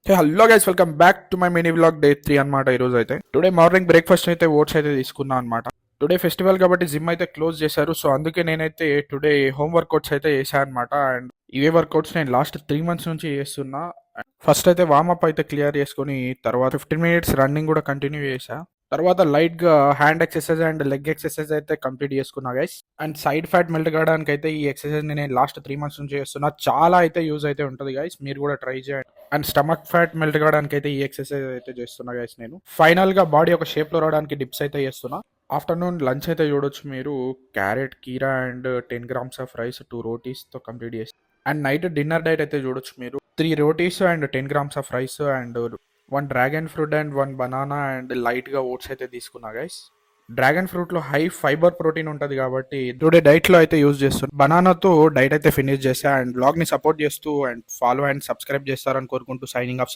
Hey hello guys, welcome back to my mini vlog day 3 అనమాట. ఈ రోజు అయితే టుడే మార్నింగ్ బ్రేక్ఫాస్ట్ అయితే ఓట్స్ అయితే తీసుకున్నా అనమాట. టుడే ఫెస్టివల్ కాబట్టి జిమ్ అయితే క్లోజ్ చేశారు. సో అందుకే నేనైతే టుడే హోమ్ వర్కౌట్స్ అయితే చేశాను అనమాట. అండ్ ఇవే వర్కౌట్స్ నేను లాస్ట్ 3 months నుంచి చేస్తున్నా. ఫస్ట్ అయితే వార్మప్ అయితే క్లియర్ చేసుకొని తర్వాత 15 minutes రన్నింగ్ కూడా కంటిన్యూ చేశా. తర్వాత లైట్ గా hand exercise and leg exercise అయితే కంప్లీట్ చేసుకున్నా guys. And side fat melt కావడానికి అయితే ఈ ఎక్సర్సైజ్ నేను లాస్ట్ 3 months నుంచి చేస్తున్నా. చాలా అయితే యూజ్ అయితే ఉంటుంది గైస్, మీరు కూడా ట్రై చేయండి. అండ్ స్టమక్ ఫ్యాట్ మెల్ట్ కావడానికి అయితే ఈ ఎక్సర్సైజ్ అయితే చేస్తున్నా గైస్. నేను ఫైనల్ గా బాడీ ఒక షేప్ లో రావడానికి డిప్స్ అయితే చేస్తున్నా. ఆఫ్టర్నూన్ లంచ్ అయితే చూడొచ్చు మీరు, క్యారెట్ కీరా and 10 grams of rice 2 rotis తో కంప్లీట్ చేసి. అండ్ నైట్ డిన్నర్ డైట్ అయితే చూడొచ్చు మీరు, 3 rotis and 10 grams of rice and 1 dragon fruit and 1 banana and light గా ఓట్స్ అయితే తీసుకున్నా గైస్. డ్రాగన్ ఫ్రూట్ లో హై ఫైబర్ ప్రోటీన్ ఉంటది కాబట్టి టుడే డైట్ లో అయితే యూజ్ చేస్తాను. బనానాతో డైట్ అయితే ఫినిష్ చేశా. అండ్ బ్లాగ్ ని సపోర్ట్ చేస్తూ అండ్ ఫాలో అండ్ సబ్స్క్రైబ్ చేస్తారని కోరుకుంటూ సైనింగ్ ఆఫ్.